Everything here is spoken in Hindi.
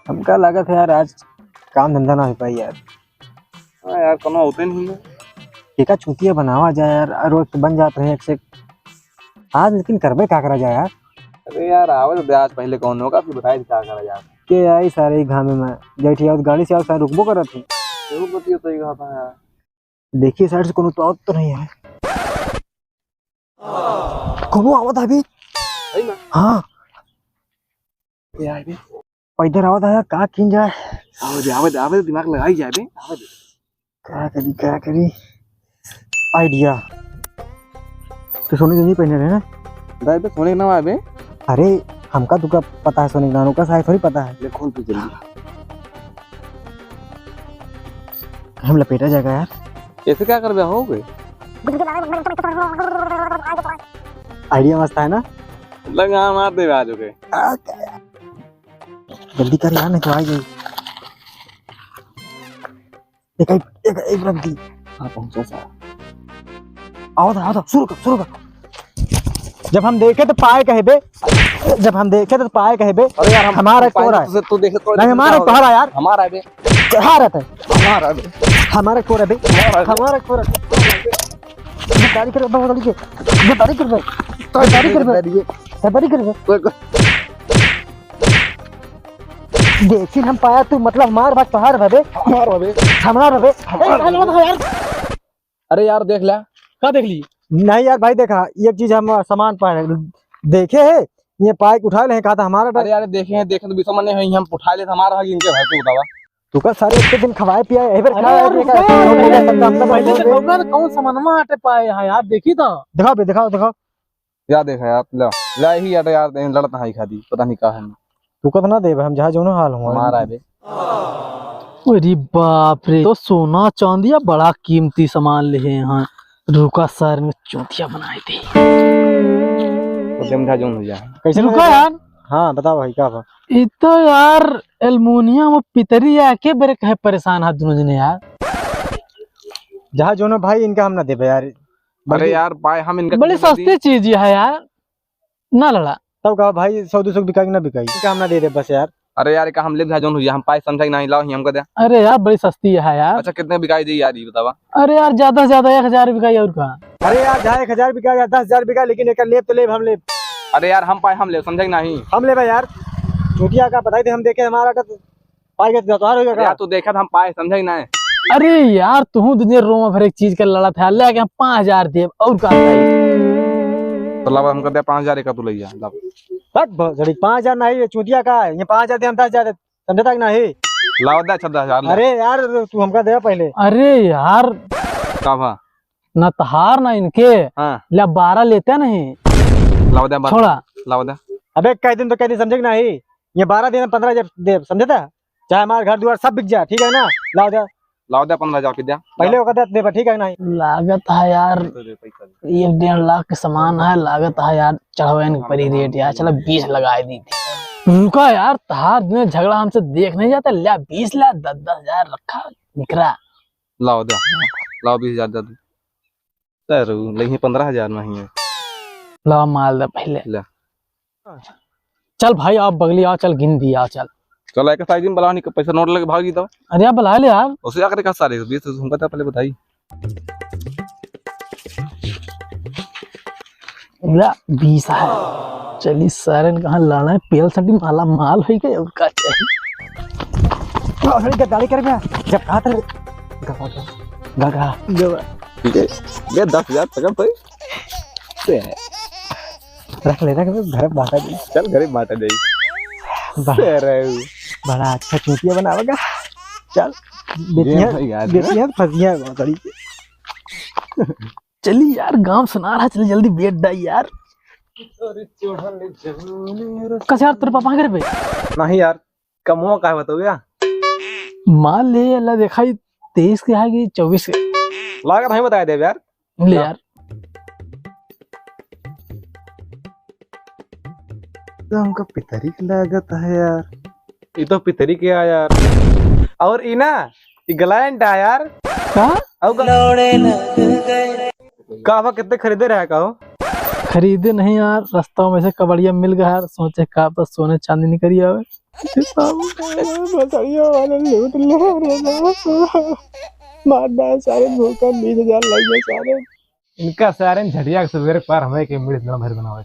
हमका लगा था यार आज काम धंधा ना हो पाई यार। हाँ यार कोनो होते नहीं है। टीका छुट्टियां बनावा जाए यार, रोज तो बन जाते हैं एक से आज, लेकिन करबे क्या करा जाए यार। अरे यार आवे तो आज पहले कौन होगा फिर बताए क्या करा यार। के आई सारे घामे में जैठी और गाड़ी से आओ सारे रुकबो करत थी। देखो बतियो सही कहा था यार। देखिए साइड से कोनो तो आवत तो नहीं है। कौन आवत है अभी? सही ना हाँ यार बे इधर आवत है, का किन जाए। आवे दिमाग लगाई जाए बे आवे दे। क्या करी आइडिया तो सोने नहीं पहने रहे ना। दाई बे सोने के नाम आवे। अरे हमका तुका पता है, सोने नानों का शायद थोड़ी पता है। ले खोल तू जल्दी। हम लपेटा जाएगा यार। ऐसे क्या कर बे हो गए। आइडिया मस्त है ना। लगा मार दे आज के। जल्दी कर यार नहीं तो आ गई। एक रख दी। हां पहुंचा सा। आओ था शुरू कर। जब हम देखे तो पाए कहे बे। अरे यार हमारा कोरा है। तू देखे तो नहीं हमारा कोरा यार। हमारा है बे। कहाँ रहता है? हमारा बे। हमारा कोरा बे। हमारा कोरा तारीख कर देखिए हम पाया तू मतलब मार भाग पहाड़ भबे हमारा भबे। अरे यार देख लिया क्या देख ली। नहीं यार भाई देखा एक चीज हम सामान पाए देखे है, ये पाइप उठा ले कहा था हमारा। अरे यार देखे तो विषम नहीं है, हम उठा ले हमारा भाग इनके भाई को बतावा। तू का सारे एक दिन खवाए पिया एबर कौन सामानमा हटे पाए यहाँ यार। देखी तो दिखाओ यार देखा यार ला ही यार लड़ता है खादी पता नहीं कहा है। तू का तो ना दे हम जहाँ जो हाल हूँ हमारा है बे। अरे बाप रे, तो सोना चांदिया बड़ा कीमती सामान ले हैं यहाँ। रुका सर में चौथिया बनाई थी। समझा जो हो जाए कैसे रुका यार। हाँ बताओ भाई क्या इतो यार एल्युमिनियम और पितरी आके बड़े कहे परेशान है दोनों जने यार। जहाँ जो ना भाई इनका हम ना दे यार। अरे यार भाई हम इनका बड़ी सस्ती चीज है यार ना लड़ा। तब कहा भाई 100-200 बिकाई ना बिकाई इनका हम ना दे बस यार। अरे यार का हम ले जो हो हम पाए समझा नहीं लाओ हमको दे। अरे यार बड़ी सस्ती है यार। अच्छा कितने बिकाई दी यार ये बतावा। अरे यार ज्यादा से ज्यादा 1000 बिकाई और का। अरे यार जहाँ 1000 बिका या 10,000 बिका, लेकिन एक लेब तो लेब हम लेब। अरे यार हम पाए हम ले समझा नहीं हम ले भाई यार चूतिया का बताई थे हम देखे हमारा का पाई गए त्योहार हो यार गया। तू देखा हम पाए समझा नहीं। अरे यार तू दुनिया रोमा भर एक चीज का लड़ा था ले के 5000 दे और का तो लावा हमको दे 5000 का तू ले जा ला। बस 5,000 नहीं चूतिया का ये 5,000 दे हम 10,000 समझता कि नहीं। लाओ दे 14000। अरे यार तू हमका दे पहले। अरे यार का भा ना तहार ना इनके हां ले 12 लेते नहीं। लाओ दे छोड़ा लाओ दे। अबे कई दिन तो कई दिन समझे कि नहीं। ये 12 दिन 15,000 दे समझता, चाहे हमारा घर द्वार सब बिक जाए ठीक है ना। लाओ दे 15000 की दे पहले वो दे ठीक है नहीं। लागत है यार 1.5 लाख के सामान है। लागत है यार चढ़ावे परी रेट यार। चलो 20 लगाए दी थी। रुका यार तहार दिन झगड़ा हमसे देख नहीं जाता। लिया 20 ला 10,000 रखा निकरा। लाओ दे लाओ 20000 दे सर नहीं 15000 में ही है। ला माल दे पहले ले चल भाई आप बगली आओ चल गिन दिया चल। चलो एक साइड में बला नहीं पैसा नोट लगे भागी तो अरे आप बुला ले यार। उसे आकर का सारे 20 हमको तो पहले बताई। या 20 है। चली सरन कहाँ लाना है पेल संटी माला माल हो गए और का चाहिए। गद्दारी कर गया जब कहा था गगा ठीक है ये 10,000 तक पे रख लेना घर बांटा दे। चल गरीब बांटा दे। बड़ा अच्छा चूतिया बनावेगा। चल बेटियां फंसियां बहुत सारी। चली यार गांव सुना रहा चल जल्दी बेट डाई यार। कस यार तेरे पापा घर पे नहीं यार कम हो का बताओ यार। मान ले अल्लाह देखा 23 के है कि 24 के लागत नहीं बताया दे यार। ले यार तो हमको पितरी की लागत है यार। ये तो पितरी के है यार। और इना ये ग्लैंड है यार। का कावा कितने खरीदे रहा का खरीदे नहीं यार, रास्ता में से कबड़िया मिल गया यार, सोचे का बस सोने चांदी नहीं करी आवे। बसड़ियों वाले लूट ले रे बाप। मारना सारे भूखा 20,000 लग गए सारे। इनका सारे झड़िया के सवेरे पार हमें के मिल भर बनावे।